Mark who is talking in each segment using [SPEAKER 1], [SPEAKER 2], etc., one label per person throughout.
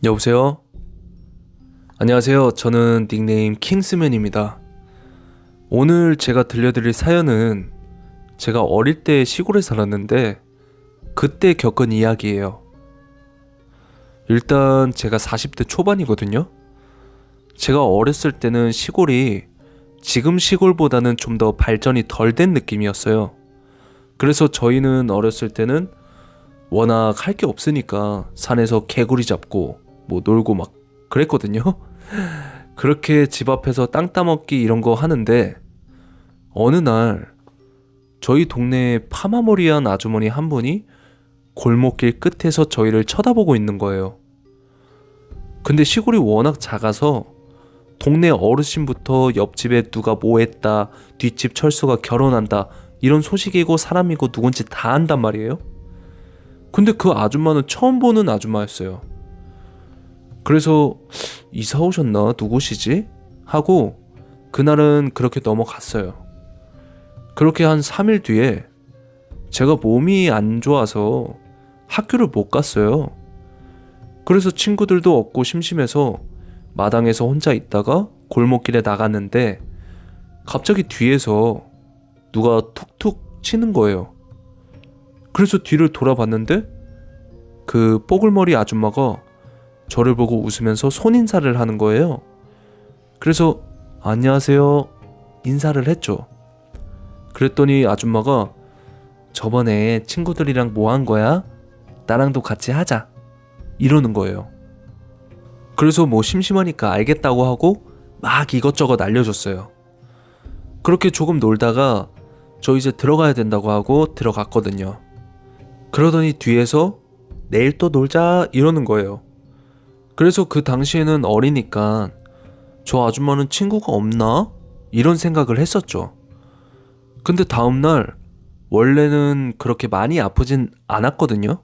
[SPEAKER 1] 여보세요? 안녕하세요. 저는 닉네임 킹스맨입니다. 오늘 제가 들려드릴 사연은 제가 어릴 때 시골에 살았는데 그때 겪은 이야기예요. 일단 제가 40대 초반이거든요. 제가 어렸을 때는 시골이 지금 시골보다는 좀 더 발전이 덜 된 느낌이었어요. 그래서 저희는 어렸을 때는 워낙 할 게 없으니까 산에서 개구리 잡고 뭐 놀고 막 그랬거든요. 그렇게 집 앞에서 땅 따먹기 이런 거 하는데 어느 날 저희 동네에 파마머리한 아주머니 한 분이 골목길 끝에서 저희를 쳐다보고 있는 거예요. 근데 시골이 워낙 작아서 동네 어르신부터 옆집에 누가 뭐 했다, 뒷집 철수가 결혼한다 이런 소식이고 사람이고 누군지 다 안단 말이에요. 근데 그 아줌마는 처음 보는 아줌마였어요. 그래서 이사 오셨나? 누구시지? 하고 그날은 그렇게 넘어갔어요. 그렇게 한 3일 뒤에 제가 몸이 안 좋아서 학교를 못 갔어요. 그래서 친구들도 없고 심심해서 마당에서 혼자 있다가 골목길에 나갔는데 갑자기 뒤에서 누가 툭툭 치는 거예요. 그래서 뒤를 돌아봤는데 그 뽀글머리 아줌마가 저를 보고 웃으면서 손인사를 하는 거예요. 그래서 안녕하세요 인사를 했죠. 그랬더니 아줌마가 저번에 친구들이랑 뭐 한 거야? 나랑도 같이 하자 이러는 거예요. 그래서 뭐 심심하니까 알겠다고 하고 막 이것저것 알려줬어요. 그렇게 조금 놀다가 저 이제 들어가야 된다고 하고 들어갔거든요. 그러더니 뒤에서 내일 또 놀자 이러는 거예요. 그래서 그 당시에는 어리니까 저 아줌마는 친구가 없나? 이런 생각을 했었죠. 근데 다음날 원래는 그렇게 많이 아프진 않았거든요.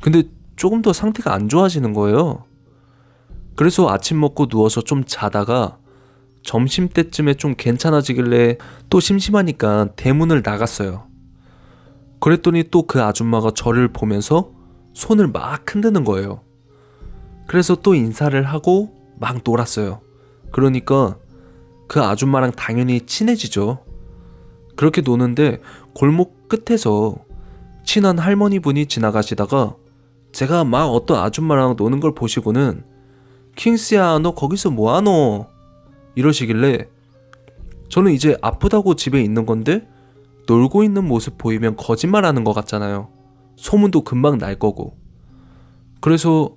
[SPEAKER 1] 근데 조금 더 상태가 안 좋아지는 거예요. 그래서 아침 먹고 누워서 좀 자다가 점심때쯤에 좀 괜찮아지길래 또 심심하니까 대문을 나갔어요. 그랬더니 또 그 아줌마가 저를 보면서 손을 막 흔드는 거예요. 그래서 또 인사를 하고 막 놀았어요. 그러니까 그 아줌마랑 당연히 친해지죠. 그렇게 노는데 골목 끝에서 친한 할머니 분이 지나가시다가 제가 막 어떤 아줌마랑 노는 걸 보시고는 킹스야 너 거기서 뭐하노? 이러시길래 저는 이제 아프다고 집에 있는 건데 놀고 있는 모습 보이면 거짓말하는 것 같잖아요. 소문도 금방 날 거고. 그래서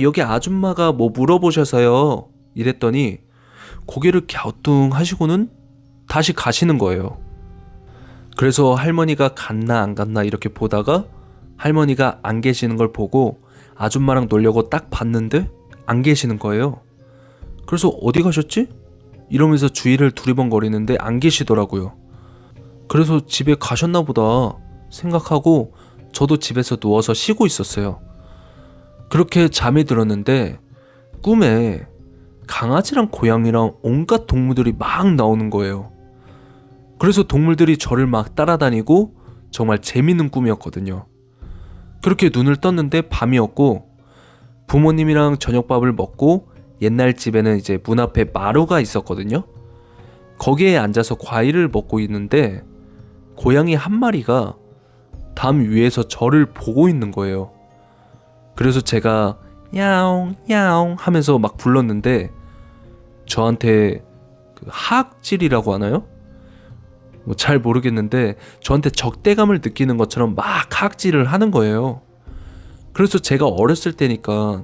[SPEAKER 1] 여기 아줌마가 뭐 물어보셔서요 이랬더니 고개를 갸우뚱하시고는 다시 가시는 거예요. 그래서 할머니가 갔나 안 갔나 이렇게 보다가 할머니가 안 계시는 걸 보고 아줌마랑 놀려고 딱 봤는데 안 계시는 거예요. 그래서 어디 가셨지? 이러면서 주위를 두리번거리는데 안 계시더라고요. 그래서 집에 가셨나 보다 생각하고 저도 집에서 누워서 쉬고 있었어요. 그렇게 잠이 들었는데 꿈에 강아지랑 고양이랑 온갖 동물들이 막 나오는 거예요. 그래서 동물들이 저를 막 따라다니고 정말 재밌는 꿈이었거든요. 그렇게 눈을 떴는데 밤이었고 부모님이랑 저녁밥을 먹고 옛날 집에는 이제 문 앞에 마루가 있었거든요. 거기에 앉아서 과일을 먹고 있는데 고양이 한 마리가 담 위에서 저를 보고 있는 거예요. 그래서 제가 야옹 야옹 하면서 막 불렀는데 저한테 그 하악질이라고 하나요? 뭐 잘 모르겠는데 저한테 적대감을 느끼는 것처럼 막 하악질을 하는 거예요. 그래서 제가 어렸을 때니까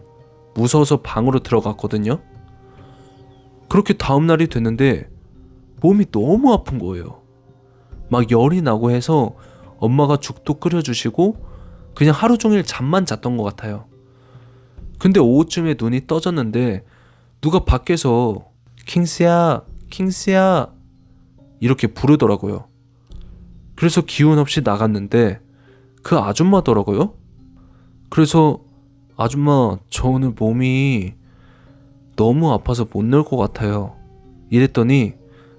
[SPEAKER 1] 무서워서 방으로 들어갔거든요. 그렇게 다음날이 됐는데 몸이 너무 아픈 거예요. 막 열이 나고 해서 엄마가 죽도 끓여주시고 그냥 하루 종일 잠만 잤던 것 같아요. 근데 오후쯤에 눈이 떠졌는데 누가 밖에서 킹스야 킹스야 이렇게 부르더라고요. 그래서 기운 없이 나갔는데 그 아줌마더라고요. 그래서 아줌마 저 오늘 몸이 너무 아파서 못 놀 것 같아요 이랬더니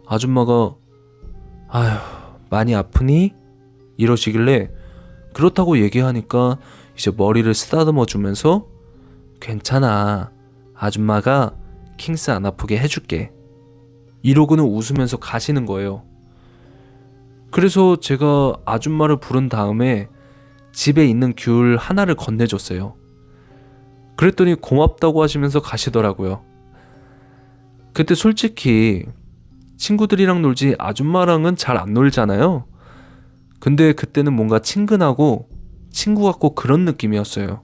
[SPEAKER 1] 아줌마가 아휴 많이 아프니? 이러시길래 그렇다고 얘기하니까 이제 머리를 쓰다듬어 주면서 괜찮아. 아줌마가 킹스 안 아프게 해줄게. 이러고는 웃으면서 가시는 거예요. 그래서 제가 아줌마를 부른 다음에 집에 있는 귤 하나를 건네줬어요. 그랬더니 고맙다고 하시면서 가시더라고요. 그때 솔직히 친구들이랑 놀지 아줌마랑은 잘 안 놀잖아요. 근데 그때는 뭔가 친근하고 친구 같고 그런 느낌이었어요.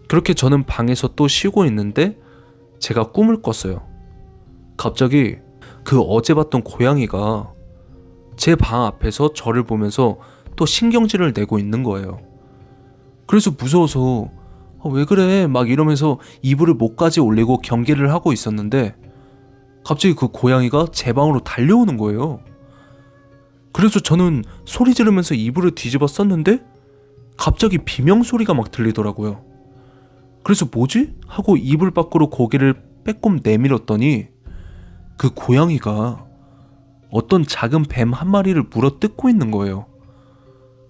[SPEAKER 1] 그렇게 저는 방에서 또 쉬고 있는데 제가 꿈을 꿨어요. 갑자기 그 어제 봤던 고양이가 제 방 앞에서 저를 보면서 또 신경질을 내고 있는 거예요. 그래서 무서워서 왜 그래? 막 이러면서 이불을 목까지 올리고 경계를 하고 있었는데 갑자기 그 고양이가 제 방으로 달려오는 거예요. 그래서 저는 소리 지르면서 이불을 뒤집어 썼는데 갑자기 비명소리가 막 들리더라고요. 그래서 뭐지? 하고 이불 밖으로 고개를 빼꼼 내밀었더니 그 고양이가 어떤 작은 뱀 한 마리를 물어 뜯고 있는 거예요.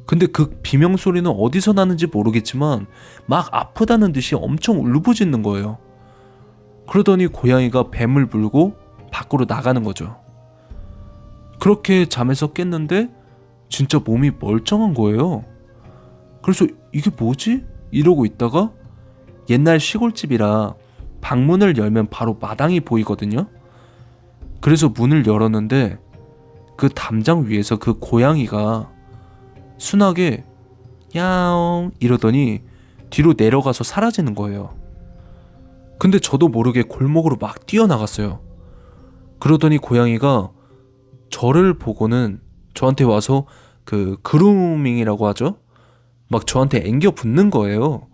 [SPEAKER 1] 근데 그 비명소리는 어디서 나는지 모르겠지만 막 아프다는 듯이 엄청 울부짖는 거예요. 그러더니 고양이가 뱀을 물고 밖으로 나가는 거죠. 그렇게 잠에서 깼는데 진짜 몸이 멀쩡한 거예요. 그래서 이게 뭐지? 이러고 있다가 옛날 시골집이라 방문을 열면 바로 마당이 보이거든요. 그래서 문을 열었는데 그 담장 위에서 그 고양이가 순하게 야옹 이러더니 뒤로 내려가서 사라지는 거예요. 근데 저도 모르게 골목으로 막 뛰어나갔어요. 그러더니 고양이가 저를 보고는 저한테 와서 그 그루밍이라고 하죠? 막 저한테 앵겨 붙는 거예요.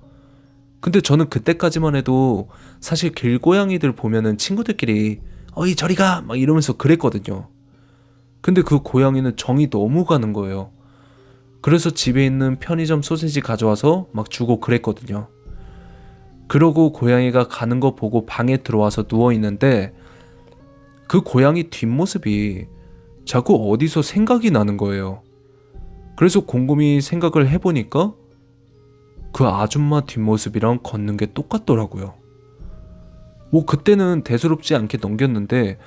[SPEAKER 1] 근데 저는 그때까지만 해도 사실 길고양이들 보면은 친구들끼리 어이 저리가 막 이러면서 그랬거든요. 근데 그 고양이는 정이 너무 가는 거예요. 그래서 집에 있는 편의점 소시지 가져와서 막 주고 그랬거든요. 그러고 고양이가 가는 거 보고 방에 들어와서 누워있는데 그 고양이 뒷모습이 자꾸 어디서 생각이 나는 거예요. 그래서 곰곰이 생각을 해보니까 그 아줌마 뒷모습이랑 걷는 게 똑같더라고요. 뭐 그때는 대수롭지 않게 넘겼는데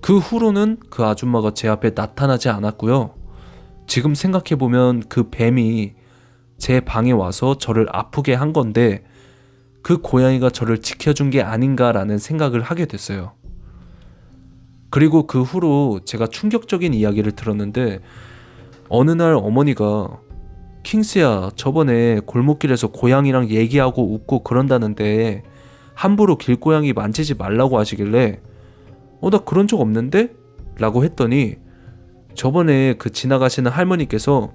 [SPEAKER 1] 그 후로는 그 아줌마가 제 앞에 나타나지 않았고요. 지금 생각해보면 그 뱀이 제 방에 와서 저를 아프게 한 건데 그 고양이가 저를 지켜준 게 아닌가라는 생각을 하게 됐어요. 그리고 그 후로 제가 충격적인 이야기를 들었는데 어느 날 어머니가 킹스야 저번에 골목길에서 고양이랑 얘기하고 웃고 그런다는데 함부로 길고양이 만지지 말라고 하시길래 나 그런 적 없는데? 라고 했더니 저번에 그 지나가시는 할머니께서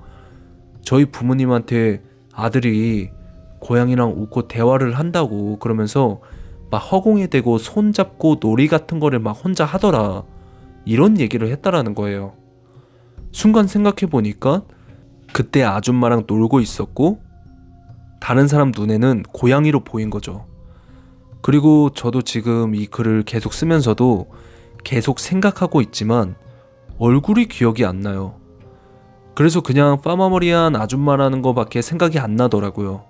[SPEAKER 1] 저희 부모님한테 아들이 고양이랑 웃고 대화를 한다고 그러면서 막 허공에 대고 손잡고 놀이 같은 거를 막 혼자 하더라 이런 얘기를 했다라는 거예요. 순간 생각해보니까 그때 아줌마랑 놀고 있었고 다른 사람 눈에는 고양이로 보인 거죠. 그리고 저도 지금 이 글을 계속 쓰면서도 계속 생각하고 있지만 얼굴이 기억이 안 나요. 그래서 그냥 빠마머리한 아줌마라는 거밖에 생각이 안 나더라고요.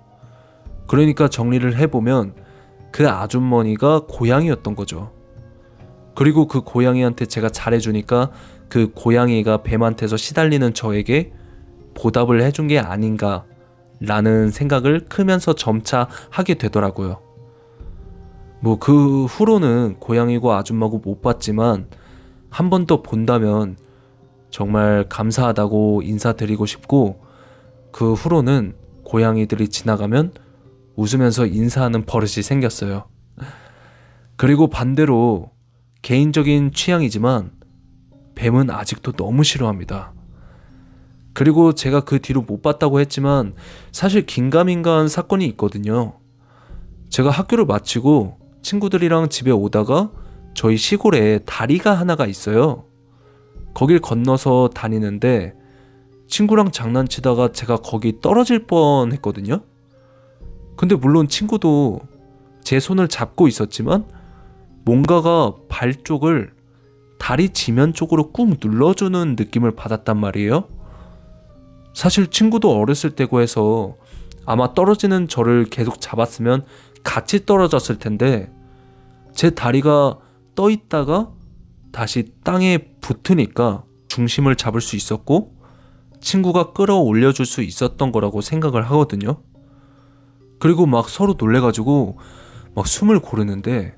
[SPEAKER 1] 그러니까 정리를 해보면 그 아주머니가 고양이였던 거죠. 그리고 그 고양이한테 제가 잘해주니까 그 고양이가 뱀한테서 시달리는 저에게 보답을 해준 게 아닌가 라는 생각을 크면서 점차 하게 되더라고요. 뭐 그 후로는 고양이고 아줌마고 못 봤지만 한 번 더 본다면 정말 감사하다고 인사드리고 싶고 그 후로는 고양이들이 지나가면 웃으면서 인사하는 버릇이 생겼어요. 그리고 반대로 개인적인 취향이지만 뱀은 아직도 너무 싫어합니다. 그리고 제가 그 뒤로 못 봤다고 했지만 사실 긴가민가한 사건이 있거든요. 제가 학교를 마치고 친구들이랑 집에 오다가 저희 시골에 다리가 하나가 있어요. 거길 건너서 다니는데 친구랑 장난치다가 제가 거기 떨어질 뻔 했거든요. 근데 물론 친구도 제 손을 잡고 있었지만 뭔가가 발 쪽을 다리 지면 쪽으로 꾹 눌러주는 느낌을 받았단 말이에요. 사실 친구도 어렸을 때고 해서 아마 떨어지는 저를 계속 잡았으면 같이 떨어졌을 텐데 제 다리가 떠 있다가 다시 땅에 붙으니까 중심을 잡을 수 있었고 친구가 끌어올려 줄 수 있었던 거라고 생각을 하거든요. 그리고 막 서로 놀래가지고 막 숨을 고르는데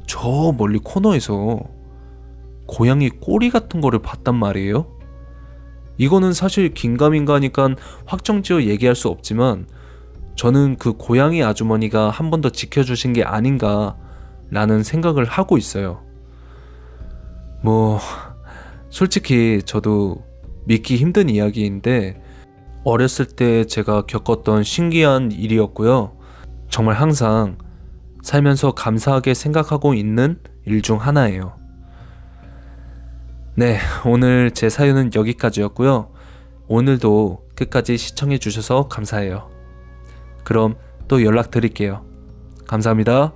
[SPEAKER 1] 저 멀리 코너에서 고양이 꼬리 같은 거를 봤단 말이에요. 이거는 사실 긴가민가하니까 확정지어 얘기할 수 없지만 저는 그 고양이 아주머니가 한 번 더 지켜주신 게 아닌가 라는 생각을 하고 있어요. 뭐 솔직히 저도 믿기 힘든 이야기인데 어렸을 때 제가 겪었던 신기한 일이었고요. 정말 항상 살면서 감사하게 생각하고 있는 일 중 하나예요. 네, 오늘 제 사연은 여기까지였고요. 오늘도 끝까지 시청해 주셔서 감사해요. 그럼 또 연락드릴게요. 감사합니다.